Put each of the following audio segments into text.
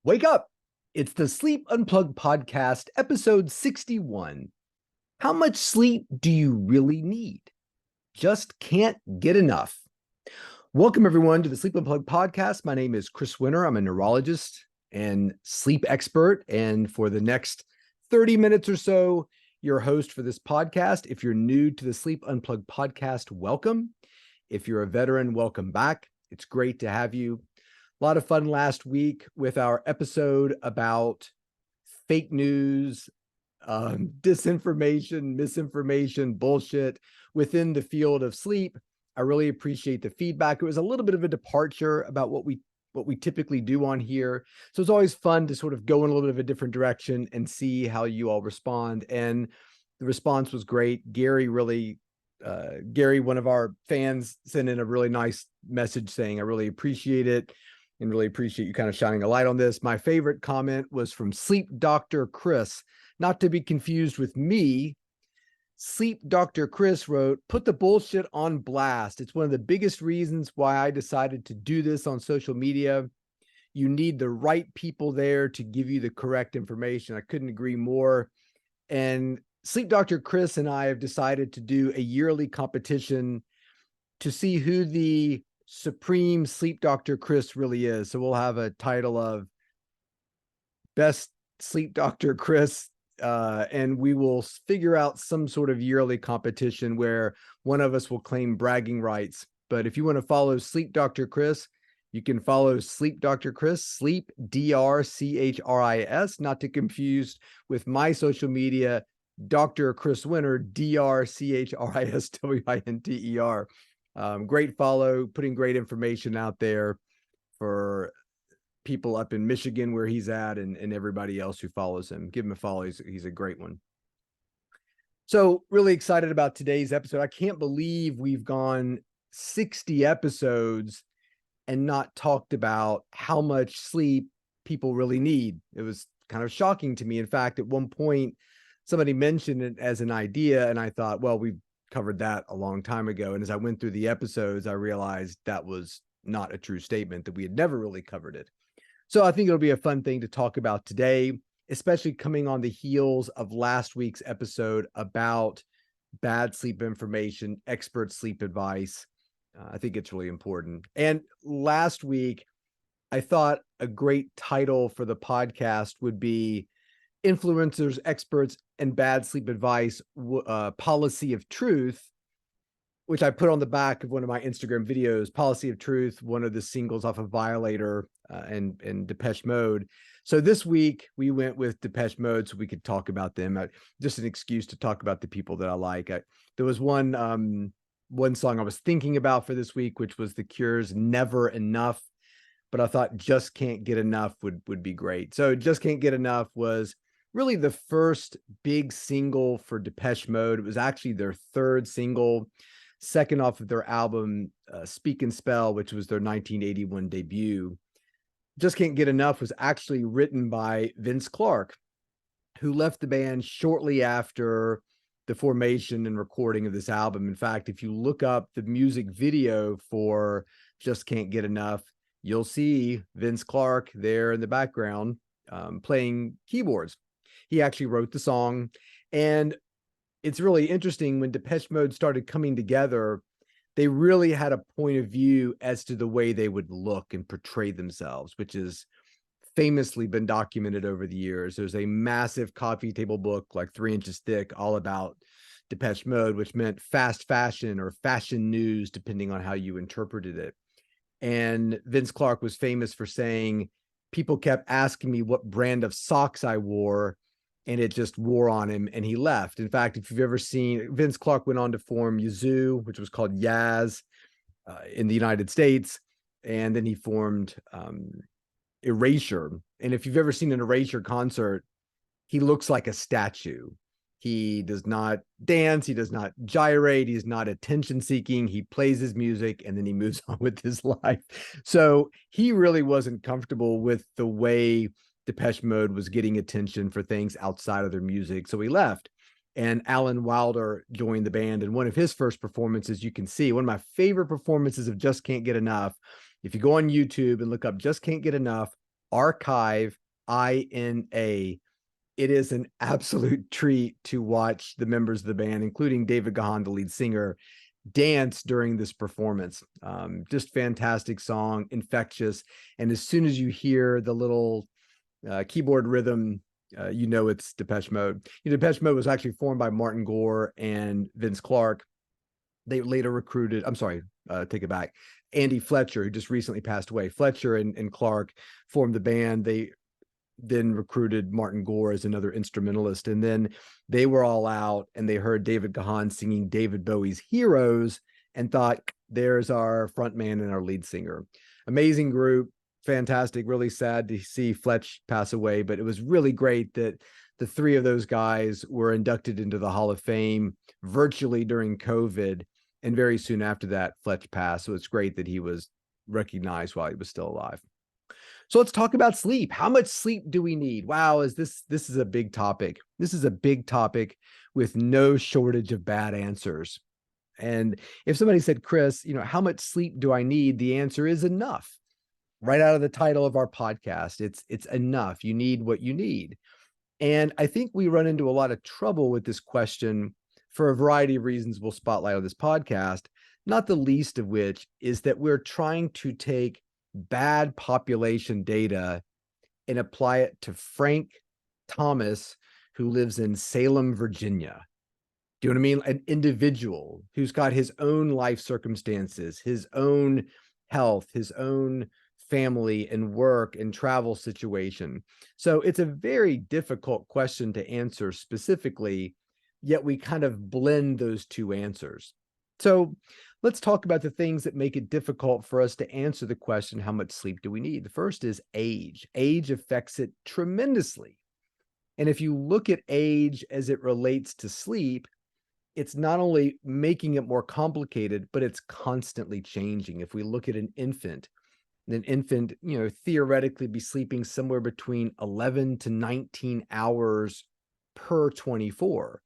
Wake up! It's the Sleep Unplugged podcast, episode 61. How much sleep do you really need? Just can't get enough. Welcome, everyone, to the Sleep Unplugged podcast. My name is Chris Winter. I'm a neurologist and sleep expert. And for the next 30 minutes or so, your host for this podcast. If you're new to the Sleep Unplugged podcast, welcome. If you're a veteran, welcome back. It's great to have you. A lot of fun last week with our episode about fake news, disinformation, misinformation, bullshit within the field of sleep. I really appreciate the feedback. It was a little bit of a departure about what we typically do on here. So it's always fun to sort of go in a little bit of a different direction and see how you all respond. And the response was great. Gary, one of our fans, sent in a really nice message saying, I really appreciate it. And really appreciate you kind of shining a light on this. My favorite comment was from Sleep Dr. Chris, not to be confused with me. Sleep Dr. Chris wrote, "Put the bullshit on blast. It's one of the biggest reasons why I decided to do this on social media. You need the right people there to give you the correct information." I couldn't agree more. And Sleep Dr. Chris and I have decided to do a yearly competition to see who the supreme Sleep Dr. Chris really is. So we'll have a title of Best Sleep Dr. Chris, and we will figure out some sort of yearly competition where one of us will claim bragging rights. But if you want to follow Sleep Dr. Chris, you can follow Sleep Dr. Chris, Sleep DRCHRIS, not to confuse with my social media, Dr. Chris Winter, DRCHRISWINTER. Great follow, putting great information out there for people up in Michigan where he's at and everybody else who follows him. Give him a follow. He's a great one. So really excited about today's episode. I can't believe we've gone 60 episodes and not talked about how much sleep people really need. It was kind of shocking to me. In fact, at one point, somebody mentioned it as an idea, and I thought, well, we've covered that a long time ago. And as I went through the episodes, I realized that was not a true statement, that we had never really covered it. So I think it'll be a fun thing to talk about today, especially coming on the heels of last week's episode about bad sleep information, expert sleep advice. I think it's really important. And last week, I thought a great title for the podcast would be Influencers, Experts, and Bad Sleep Advice, Policy of Truth, which I put on the back of one of my Instagram videos. Policy of Truth, one of the singles off of Violator and Depeche Mode. So this week we went with Depeche Mode so we could talk about them. Just an excuse to talk about the people that I like. There was one song I was thinking about for this week, which was The Cure's Never Enough, but I thought Just Can't Get Enough would be great. So Just Can't Get Enough was really the first big single for Depeche Mode. It was actually their third single, second off of their album, Speak and Spell, which was their 1981 debut. Just Can't Get Enough was actually written by Vince Clarke, who left the band shortly after the formation and recording of this album. In fact, if you look up the music video for Just Can't Get Enough, you'll see Vince Clarke there in the background playing keyboards. He actually wrote the song. And it's really interesting, when Depeche Mode started coming together, they really had a point of view as to the way they would look and portray themselves, which has famously been documented over the years. There's a massive coffee table book, like 3 inches thick, all about Depeche Mode, which meant fast fashion or fashion news, depending on how you interpreted it. And Vince Clarke was famous for saying, people kept asking me what brand of socks I wore, and it just wore on him, and he left. In fact, if you've ever seen, Vince Clarke went on to form Yazoo, which was called Yaz in the United States, and then he formed Erasure. And if you've ever seen an Erasure concert, he looks like a statue. He does not dance. He does not gyrate. He's not attention seeking. He plays his music and then he moves on with his life. So he really wasn't comfortable with the way Depeche Mode was getting attention for things outside of their music. So he left. And Alan Wilder joined the band. And one of his first performances, you can see, one of my favorite performances of Just Can't Get Enough. If you go on YouTube and look up Just Can't Get Enough, Archive, INA. It is an absolute treat to watch the members of the band, including David Gahan, the lead singer, dance during this performance. Just fantastic song, infectious. And as soon as you hear the little keyboard rhythm, you know it's Depeche Mode. Depeche Mode was actually formed by Martin Gore and Vince Clarke. They later recruited, take it back, Andy Fletcher, who just recently passed away. Fletcher and Clarke formed the band. They then recruited Martin Gore as another instrumentalist. And then they were all out and they heard David Gahan singing David Bowie's Heroes and thought, there's our front man and our lead singer. Amazing group, fantastic, really sad to see Fletch pass away, but it was really great that the three of those guys were inducted into the Hall of Fame virtually during COVID. And very soon after that, Fletch passed. So it's great that he was recognized while he was still alive. So let's talk about sleep. How much sleep do we need? Wow, this is a big topic. This is a big topic with no shortage of bad answers. And if somebody said, Chris, how much sleep do I need? The answer is enough. Right out of the title of our podcast, it's enough. You need what you need. And I think we run into a lot of trouble with this question for a variety of reasons we'll spotlight on this podcast, not the least of which is that we're trying to take bad population data and apply it to Frank Thomas, who lives in Salem, Virginia. Do you know what I mean? An individual who's got his own life circumstances, his own health, his own family and work and travel situation. So it's a very difficult question to answer specifically, yet we kind of blend those two answers. So let's talk about the things that make it difficult for us to answer the question, how much sleep do we need? The first is age. Age affects it tremendously. And if you look at age as it relates to sleep, it's not only making it more complicated, but it's constantly changing. If we look at an infant, theoretically be sleeping somewhere between 11 to 19 hours per 24.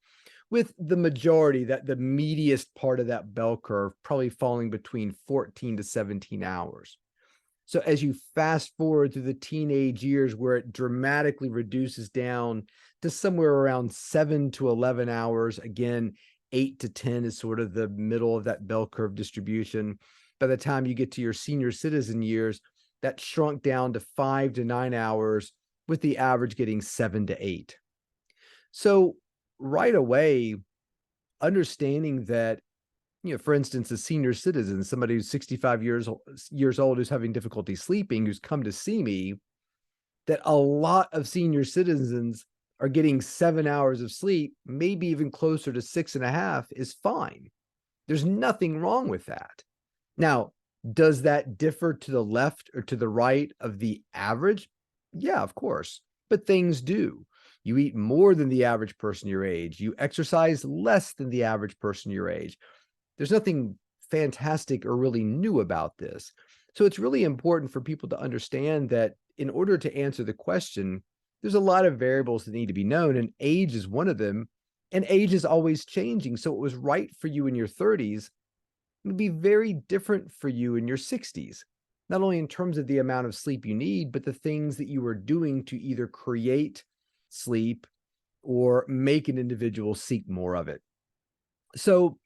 With the majority, that the meatiest part of that bell curve probably falling between 14 to 17 hours. So as you fast forward through the teenage years where it dramatically reduces down to somewhere around 7 to 11 hours, again, 8 to 10 is sort of the middle of that bell curve distribution. By the time you get to your senior citizen years, that shrunk down to 5 to 9 hours, with the average getting 7 to 8. So right away, understanding that, for instance, a senior citizen, somebody who's 65 years old, who's having difficulty sleeping, who's come to see me, that a lot of senior citizens are getting 7 hours of sleep, maybe even closer to 6.5, is fine. There's nothing wrong with that. Now, does that differ to the left or to the right of the average? Yeah, of course, but things do. You eat more than the average person your age. You exercise less than the average person your age. There's nothing fantastic or really new about this. So it's really important for people to understand that in order to answer the question, there's a lot of variables that need to be known, and age is one of them. And age is always changing. So what was right for you in your 30s would be very different for you in your 60s, not only in terms of the amount of sleep you need, but the things that you are doing to either create sleep or make an individual seek more of it. So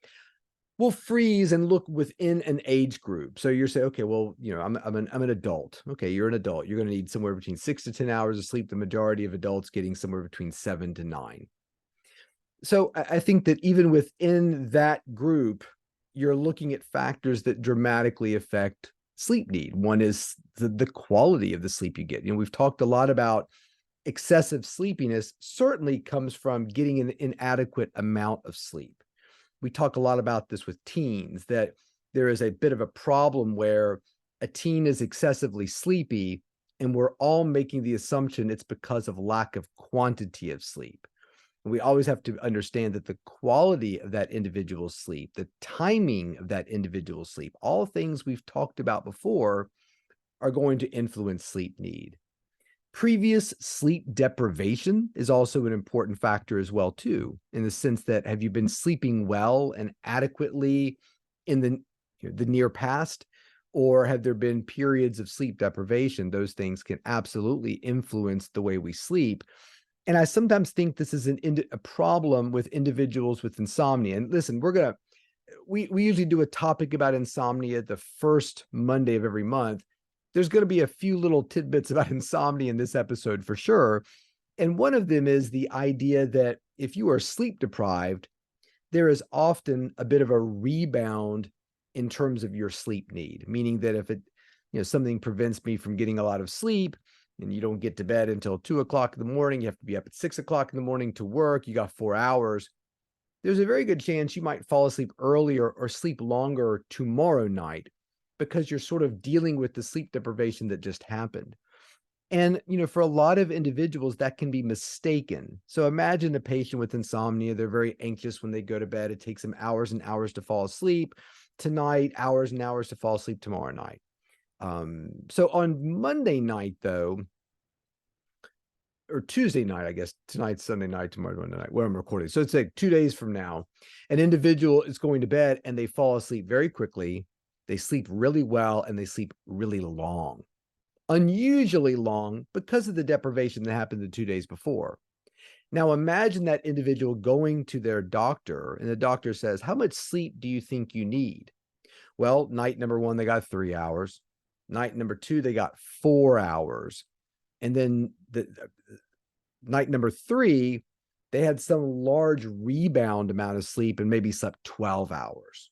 we'll freeze and look within an age group. So you're saying, okay, well, I'm an adult. Okay, you're an adult. You're going to need somewhere between 6 to 10 hours of sleep. The majority of adults getting somewhere between 7 to 9. So I think that even within that group, you're looking at factors that dramatically affect sleep need. One is the quality of the sleep you get. We've talked a lot about excessive sleepiness certainly comes from getting an inadequate amount of sleep. We talk a lot about this with teens, that there is a bit of a problem where a teen is excessively sleepy, and we're all making the assumption it's because of lack of quantity of sleep. And we always have to understand that the quality of that individual's sleep, the timing of that individual's sleep, all things we've talked about before are going to influence sleep need. Previous sleep deprivation is also an important factor as well, too, in the sense that have you been sleeping well and adequately in the near past? Or have there been periods of sleep deprivation? Those things can absolutely influence the way we sleep. And I sometimes think this is a problem with individuals with insomnia. And listen, we usually do a topic about insomnia the first Monday of every month. There's going to be a few little tidbits about insomnia in this episode for sure. And one of them is the idea that if you are sleep deprived, there is often a bit of a rebound in terms of your sleep need, meaning that if something prevents me from getting a lot of sleep and you don't get to bed until 2 o'clock in the morning, you have to be up at 6 o'clock in the morning to work, you got 4 hours. There's a very good chance you might fall asleep earlier or sleep longer tomorrow night because you're sort of dealing with the sleep deprivation that just happened. And, for a lot of individuals, that can be mistaken. So imagine a patient with insomnia. They're very anxious when they go to bed. It takes them hours and hours to fall asleep tonight, hours and hours to fall asleep tomorrow night. So on Monday night, though, or Tuesday night, I guess, tonight's Sunday night, tomorrow Monday night, where I'm recording. So it's like 2 days from now, an individual is going to bed and they fall asleep very quickly. They sleep really well and they sleep really long. Unusually long because of the deprivation that happened the 2 days before. Now imagine that individual going to their doctor and the doctor says, how much sleep do you think you need? Well, night number 1, they got 3 hours. Night number 2, they got 4 hours. And then the night number 3, they had some large rebound amount of sleep and maybe slept 12 hours.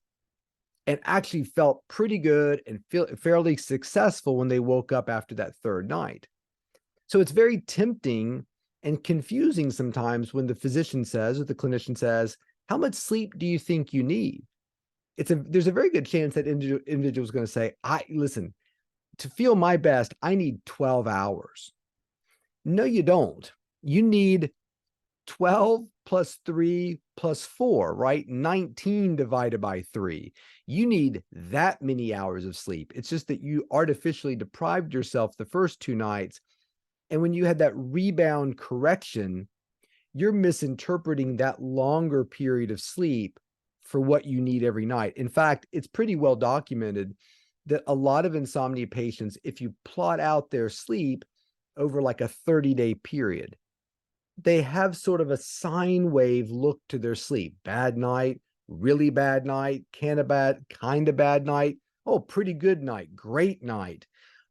And actually felt pretty good and feel fairly successful when they woke up after that 3rd night. So it's very tempting and confusing sometimes when the physician says or the clinician says, how much sleep do you think you need? There's a very good chance that individual is going to say, listen, to feel my best, I need 12 hours. No, you don't. You need 12 plus 3 plus 4, right? 19 divided by 3. You need that many hours of sleep. It's just that you artificially deprived yourself the first 2 nights. And when you had that rebound correction, you're misinterpreting that longer period of sleep for what you need every night. In fact, it's pretty well documented that a lot of insomnia patients, if you plot out their sleep over like a 30-day period, they have sort of a sine wave look to their sleep. Bad night, really bad night, kind of bad night. Oh, pretty good night, great night,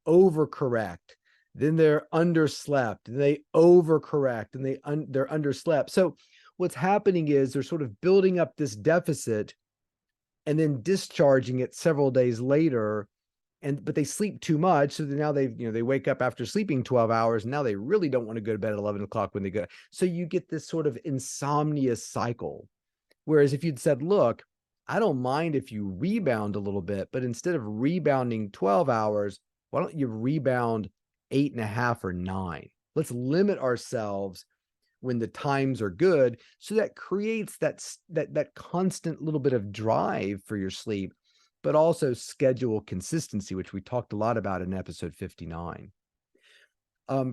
overcorrect. Then they're underslept, and they overcorrect, and they're underslept. So what's happening is they're sort of building up this deficit and then discharging it several days later. But they sleep too much. So now they wake up after sleeping 12 hours. And now they really don't want to go to bed at 11 o'clock when they go. So you get this sort of insomnia cycle. Whereas if you'd said, look, I don't mind if you rebound a little bit, but instead of rebounding 12 hours, why don't you rebound 8.5 or 9? Let's limit ourselves when the times are good. So that creates that constant little bit of drive for your sleep, but also schedule consistency, which we talked a lot about in episode 59.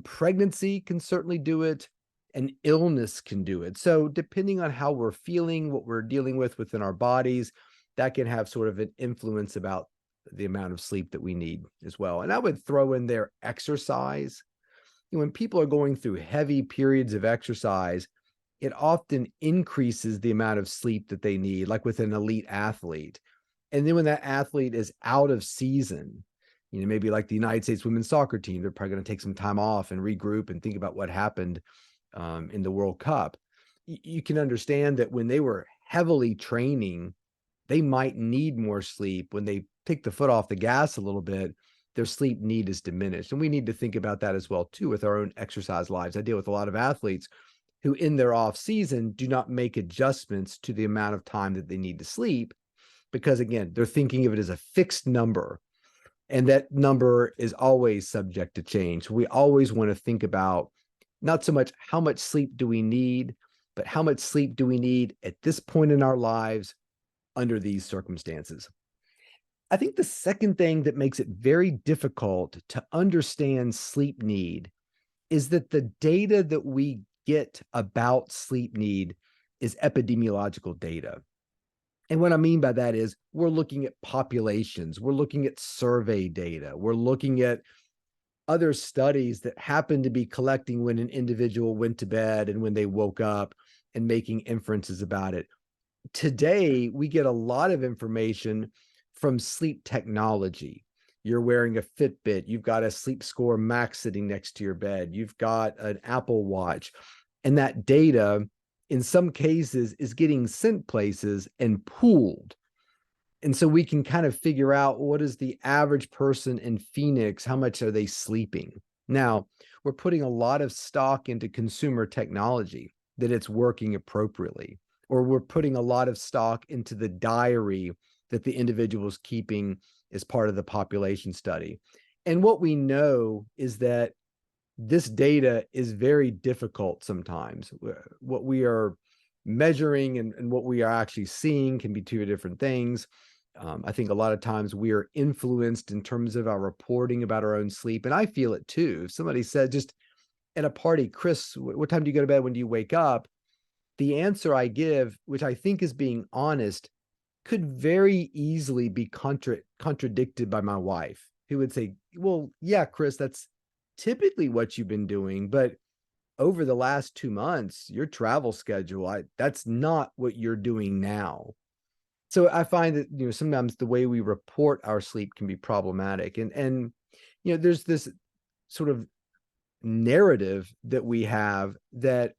Pregnancy can certainly do it, and illness can do it. So depending on how we're feeling, what we're dealing with within our bodies, that can have sort of an influence about the amount of sleep that we need as well. And I would throw in there exercise. When people are going through heavy periods of exercise, it often increases the amount of sleep that they need, like with an elite athlete. And then when that athlete is out of season, maybe like the United States women's soccer team, they're probably going to take some time off and regroup and think about what happened in the World Cup. You can understand that when they were heavily training, they might need more sleep. When they take the foot off the gas a little bit, their sleep need is diminished. And we need to think about that as well, too, with our own exercise lives. I deal with a lot of athletes who in their off season do not make adjustments to the amount of time that they need to sleep, because again, they're thinking of it as a fixed number, and that number is always subject to change. We always want to think about not so much how much sleep do we need, but how much sleep do we need at this point in our lives under these circumstances. I think the second thing that makes it very difficult to understand sleep need is that the data that we get about sleep need is epidemiological data. And what I mean by that is we're looking at populations, we're looking at survey data, we're looking at other studies that happen to be collecting when an individual went to bed and when they woke up and making inferences about it. Today, we get a lot of information from sleep technology. You're wearing a Fitbit, you've got a Sleep Score Max sitting next to your bed, you've got an Apple Watch, and that data, in some cases, is getting sent places and pooled. And so we can kind of figure out what is the average person in Phoenix, how much are they sleeping? Now, we're putting a lot of stock into consumer technology that it's working appropriately, or we're putting a lot of stock into the diary that the individual is keeping as part of the population study. And what we know is that this data is very difficult sometimes. What we are measuring and what we are actually seeing can be two different things. I think a lot of times we are influenced in terms of our reporting about our own sleep. And I feel it too. If somebody said just at a party, Chris, what time do you go to bed? When do you wake up? The answer I give, which I think is being honest, could very easily be contradicted by my wife, who would say, well, yeah, Chris, that's typically what you've been doing. But over the last 2 months, your travel schedule, that's not what you're doing now. So I find that, sometimes the way we report our sleep can be problematic. And there's this sort of narrative that we have that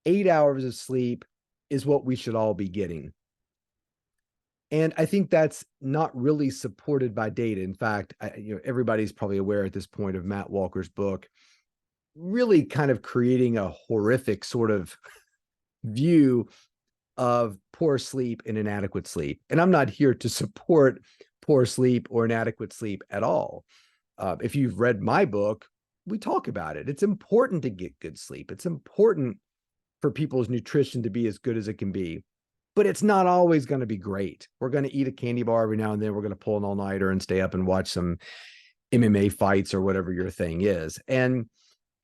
8 hours of sleep is what we should all be getting. And I think that's not really supported by data. In fact, everybody's probably aware at this point of Matt Walker's book, really kind of creating a horrific sort of view of poor sleep and inadequate sleep. And I'm not here to support poor sleep or inadequate sleep at all. If you've read my book, we talk about it. It's important to get good sleep. It's important for people's nutrition to be as good as it can be, but it's not always going to be great. We're going to eat a candy bar every now and then. We're going to pull an all-nighter and stay up and watch some MMA fights or whatever your thing is. And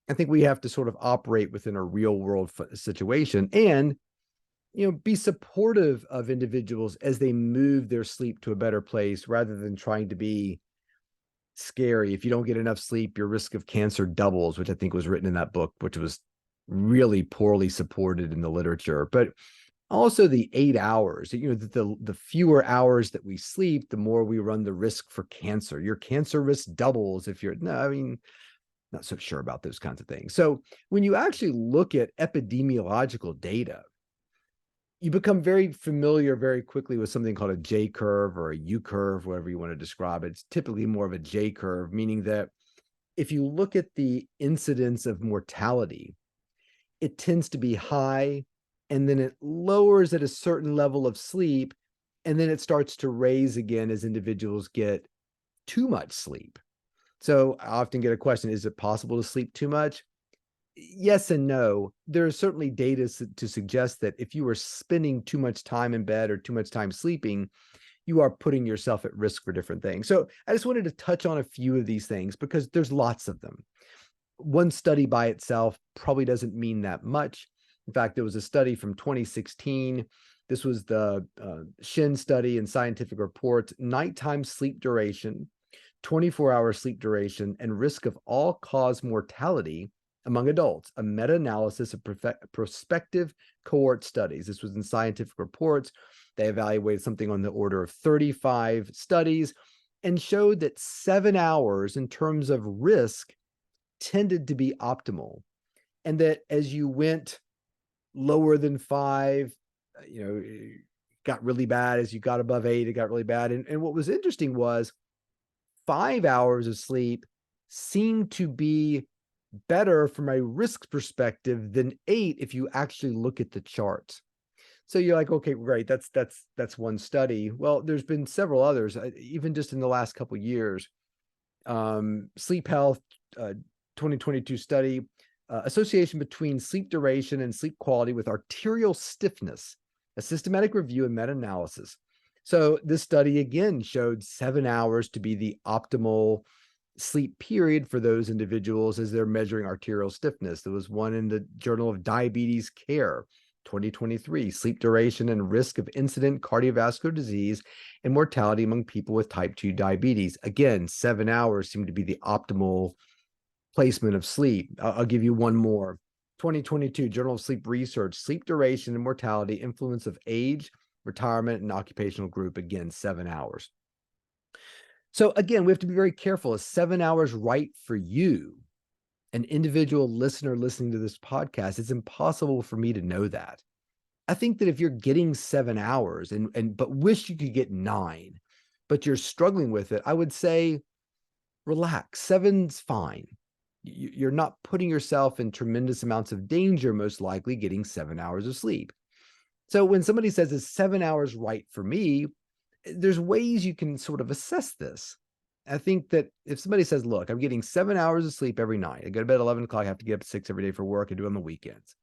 I think we have to sort of operate within a real world situation and, be supportive of individuals as they move their sleep to a better place rather than trying to be scary. If you don't get enough sleep, your risk of cancer doubles, which I think was written in that book, which was really poorly supported in the literature. But also the 8 hours, the fewer hours that we sleep, the more we run the risk for cancer. Your cancer risk doubles if you're, no, I mean, not so sure about those kinds of things. So when you actually look at epidemiological data, you become very familiar very quickly with something called a J curve or a U curve, whatever you want to describe it. It's typically more of a J curve, meaning that if you look at the incidence of mortality, it tends to be high, and then it lowers at a certain level of sleep, and then it starts to raise again as individuals get too much sleep. So I often get a question, is it possible to sleep too much? Yes and no. There is certainly data to suggest that if you are spending too much time in bed or too much time sleeping, you are putting yourself at risk for different things. So I just wanted to touch on a few of these things because there's lots of them. One study by itself probably doesn't mean that much. In fact, there was a study from 2016. This was the Shin study in Scientific Reports, nighttime sleep duration, 24-hour sleep duration, and risk of all-cause mortality among adults, a meta-analysis of prospective cohort studies. This was in Scientific Reports. They evaluated something on the order of 35 studies and showed that 7 hours in terms of risk tended to be optimal. And that as you went lower than 5, it got really bad. As you got above 8, it got really bad. And what was interesting was 5 hours of sleep seemed to be better from a risk perspective than 8 if you actually look at the charts. So you're like, okay, great, that's one study. Well, there's been several others, even just in the last couple of years. Sleep Health 2022 study, association between sleep duration and sleep quality with arterial stiffness, a systematic review and meta-analysis. So this study again showed 7 hours to be the optimal sleep period for those individuals as they're measuring arterial stiffness. There was one in the Journal of Diabetes Care 2023, sleep duration and risk of incident cardiovascular disease and mortality among people with type 2 diabetes. Again, 7 hours seem to be the optimal placement of sleep. I'll give you one more. 2022, Journal of Sleep Research, sleep duration and mortality, influence of age, retirement, and occupational group. Again, 7 hours. So again, we have to be very careful. Is 7 hours right for you? An individual listener listening to this podcast, it's impossible for me to know that. I think that if you're getting 7 hours but wish you could get 9, but you're struggling with it, I would say relax. 7's fine. You're not putting yourself in tremendous amounts of danger, most likely getting 7 hours of sleep. So when somebody says, is 7 hours right for me? There's ways you can sort of assess this. I think that if somebody says, look, I'm getting 7 hours of sleep every night. I go to bed at 11 o'clock. I have to get up at 6 every day for work. I do it on the weekends.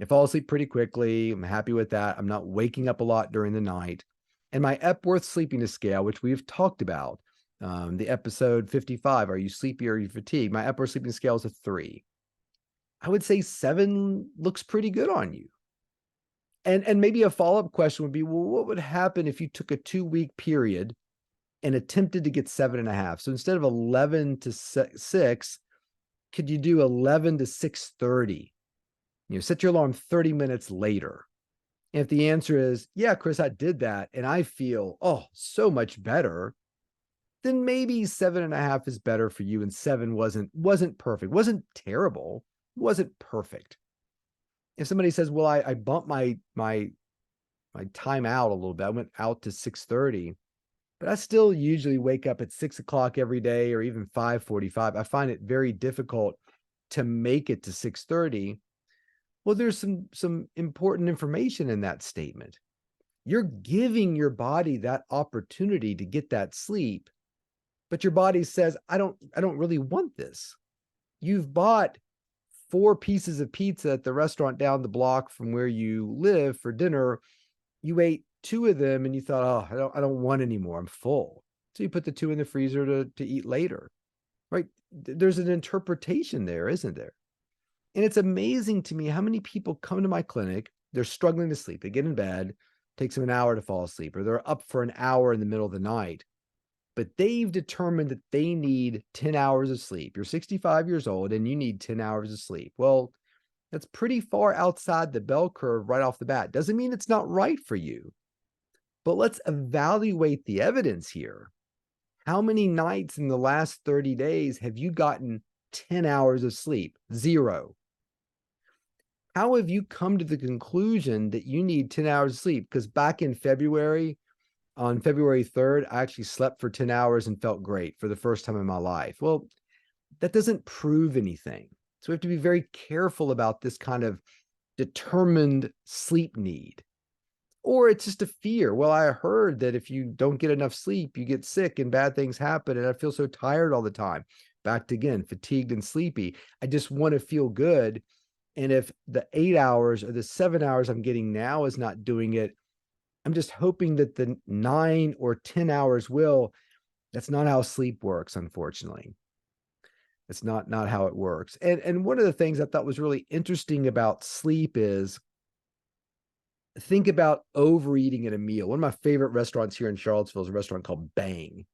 I fall asleep pretty quickly. I'm happy with that. I'm not waking up a lot during the night. And my Epworth sleepiness scale, which we've talked about, the episode 55, are you sleepy or are you fatigued? My Epworth sleepiness scale is a 3. I would say 7 looks pretty good on you. And maybe a follow-up question would be, well, what would happen if you took a 2-week period and attempted to get 7.5? So instead of 11 to 6, could you do 11 to 6:30? Set your alarm 30 minutes later. And if the answer is, yeah, Chris, I did that and I feel, so much better, then maybe 7.5 is better for you. And 7 wasn't perfect, wasn't terrible, wasn't perfect. If somebody says, well, I bumped my time out a little bit, I went out to 6:30, but I still usually wake up at 6 o'clock every day or even 5:45. I find it very difficult to make it to 6:30. Well, there's some important information in that statement. You're giving your body that opportunity to get that sleep, but your body says, I don't really want this. You've bought 4 pieces of pizza at the restaurant down the block from where you live for dinner. You ate 2 of them and you thought, I don't want any more. I'm full. So you put the 2 in the freezer to eat later, right? There's an interpretation there, isn't there? And it's amazing to me how many people come to my clinic, they're struggling to sleep. They get in bed, takes them an hour to fall asleep, or they're up for an hour in the middle of the night, but they've determined that they need 10 hours of sleep. You're 65 years old and you need 10 hours of sleep. Well, that's pretty far outside the bell curve right off the bat. Doesn't mean it's not right for you, but let's evaluate the evidence here. How many nights in the last 30 days have you gotten 10 hours of sleep? 0. How have you come to the conclusion that you need 10 hours of sleep? Because back in February, on February 3rd, I actually slept for 10 hours and felt great for the first time in my life. Well, that doesn't prove anything. So we have to be very careful about this kind of determined sleep need. Or it's just a fear. Well, I heard that if you don't get enough sleep, you get sick and bad things happen. And I feel so tired all the time. Back to again, fatigued and sleepy. I just want to feel good. And if the 8 hours or the 7 hours I'm getting now is not doing it, I'm just hoping that the 9 or 10 hours will. That's not how sleep works, unfortunately. It's not how it works. And one of the things I thought was really interesting about sleep is think about overeating at a meal. One of my favorite restaurants here in Charlottesville is a restaurant called Bang.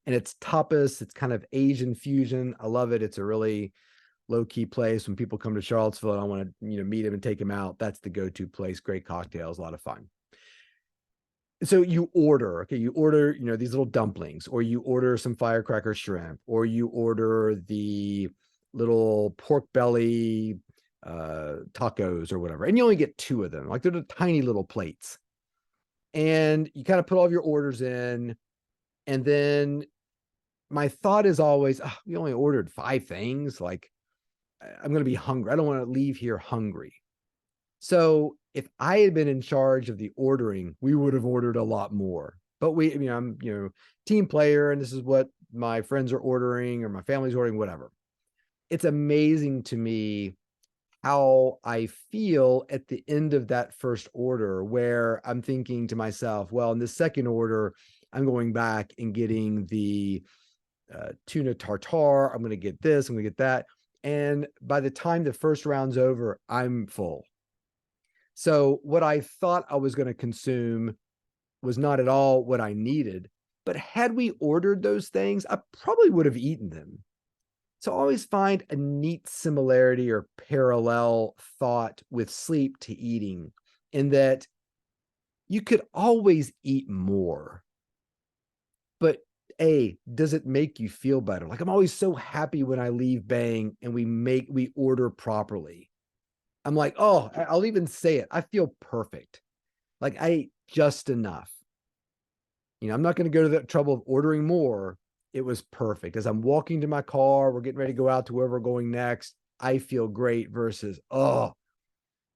And it's tapas. It's kind of Asian fusion. I love it. It's a really low-key place. When people come to Charlottesville and I want to, meet them and take them out, that's the go-to place. Great cocktails, a lot of fun. So you order, these little dumplings, or you order some firecracker shrimp, or you order the little pork belly tacos or whatever, and you only get 2 of them. Like they're the tiny little plates. And you kind of put all of your orders in, and then my thought is always, we only ordered 5 things. Like, I'm going to be hungry. I don't want to leave here hungry. So if I had been in charge of the ordering, we would have ordered a lot more. But I'm, team player, and this is what my friends are ordering or my family's ordering, whatever. It's amazing to me how I feel at the end of that first order, where I'm thinking to myself, well, in the second order, I'm going back and getting the tuna tartare. I'm going to get this, I'm going to get that. And by the time the first round's over, I'm full. So what I thought I was going to consume was not at all what I needed. But had we ordered those things, I probably would have eaten them. So I always find a neat similarity or parallel thought with sleep to eating, in that you could always eat more. But does it make you feel better? Like, I'm always so happy when I leave Bang and we order properly. I'm like, oh, I'll even say it. I feel perfect. Like, I ate just enough. I'm not going to go to the trouble of ordering more. It was perfect. As I'm walking to my car, we're getting ready to go out to wherever we're going next. I feel great versus, oh,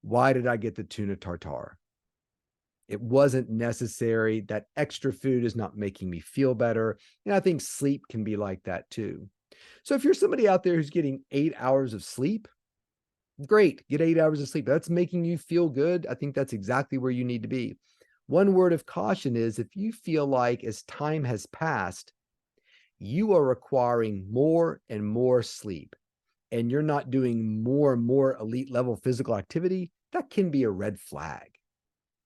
why did I get the tuna tartare? It wasn't necessary. That extra food is not making me feel better. And I think sleep can be like that too. So if you're somebody out there who's getting 8 hours of sleep, great, get 8 hours of sleep. That's making you feel good. I think that's exactly where you need to be. One word of caution is, if you feel like as time has passed, you are requiring more and more sleep, and you're not doing more and more elite level physical activity, that can be a red flag.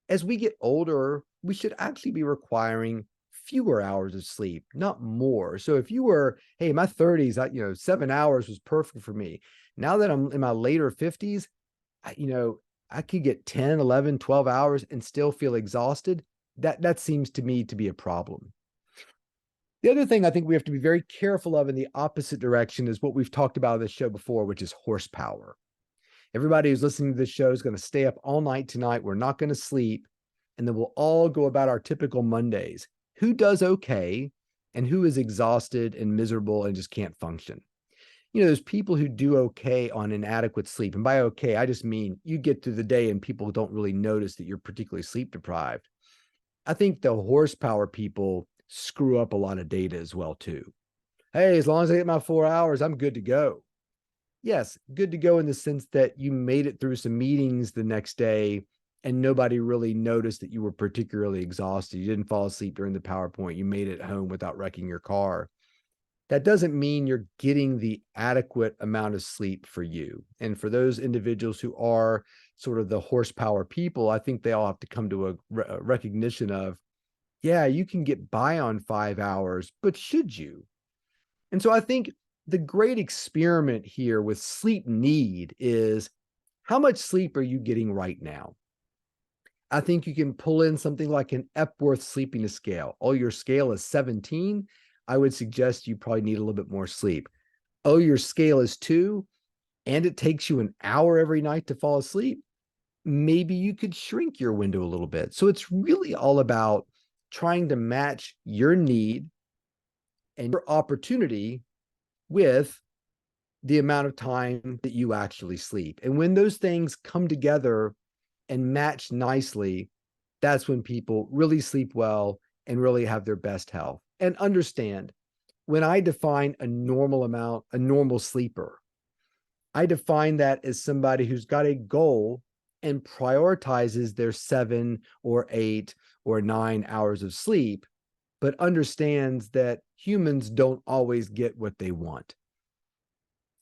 As we get older, we should actually be requiring fewer hours of sleep, not more. So if you were, hey, my 30s, 7 hours was perfect for me. Now that I'm in my later 50s, I could get 10, 11, 12 hours and still feel exhausted. That seems to me to be a problem. The other thing I think we have to be very careful of in the opposite direction is what we've talked about on this show before, which is horsepower. Everybody who's listening to this show is going to stay up all night tonight. We're not going to sleep. And then we'll all go about our typical Mondays. Who does okay and who is exhausted and miserable and just can't function? There's people who do okay on inadequate sleep. And by okay, I just mean you get through the day and people don't really notice that you're particularly sleep deprived. I think the horsepower people screw up a lot of data as well, too. Hey, as long as I get my 4 hours, I'm good to go. Yes, good to go in the sense that you made it through some meetings the next day and nobody really noticed that you were particularly exhausted. You didn't fall asleep during the PowerPoint. You made it home without wrecking your car. That doesn't mean you're getting the adequate amount of sleep for you. And for those individuals who are sort of the horsepower people, I think they all have to come to a recognition of, yeah, you can get by on 5 hours, but should you? And so I think the great experiment here with sleep need is, how much sleep are you getting right now? I think you can pull in something like an Epworth sleepiness scale. Oh, your scale is 17. I would suggest you probably need a little bit more sleep. Oh, your scale is 2 and it takes you an hour every night to fall asleep. Maybe you could shrink your window a little bit. So it's really all about trying to match your need and your opportunity with the amount of time that you actually sleep. And when those things come together and match nicely, that's when people really sleep well and really have their best health. And understand, when I define a normal sleeper, I define that as somebody who's got a goal and prioritizes their 7 or 8 or 9 hours of sleep, but understands that humans don't always get what they want.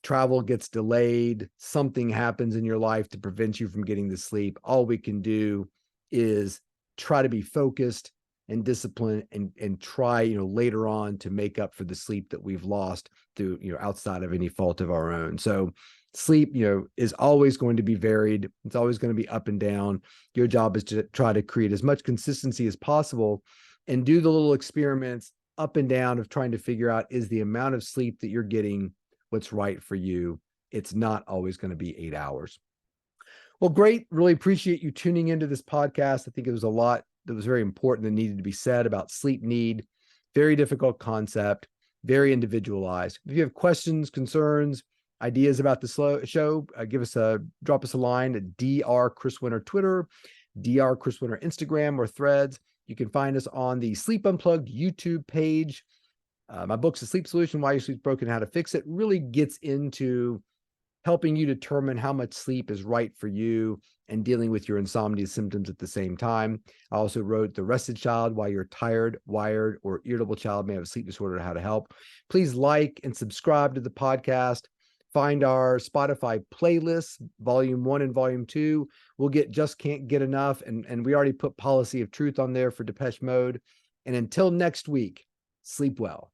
Travel gets delayed, something happens in your life to prevent you from getting the sleep. All we can do is try to be focused and disciplined and try, later on to make up for the sleep that we've lost through, outside of any fault of our own. So sleep, is always going to be varied. It's always going to be up and down. Your job is to try to create as much consistency as possible and do the little experiments up and down of trying to figure out, is the amount of sleep that you're getting what's right for you? It's not always going to be 8 hours. Well, great. Really appreciate you tuning into this podcast. I think it was a lot that was very important that needed to be said about sleep need. Very difficult concept, very individualized. If you have questions, concerns, ideas about the show, drop us a line at Dr. Chris Winter Twitter, Dr. Chris Winter Instagram or Threads. You can find us on the Sleep Unplugged YouTube page. My book's The Sleep Solution, Why Your Sleep's Broken, How to Fix It, really gets into helping you determine how much sleep is right for you and dealing with your insomnia symptoms at the same time. I also wrote The Rested Child, Why Your Tired, Wired, or Irritable Child May Have a Sleep Disorder, How to Help. Please like and subscribe to the podcast. Find our Spotify playlists, volume 1 and volume 2. We'll get Just Can't Get Enough. And we already put Policy of Truth on there for Depeche Mode. And until next week, sleep well.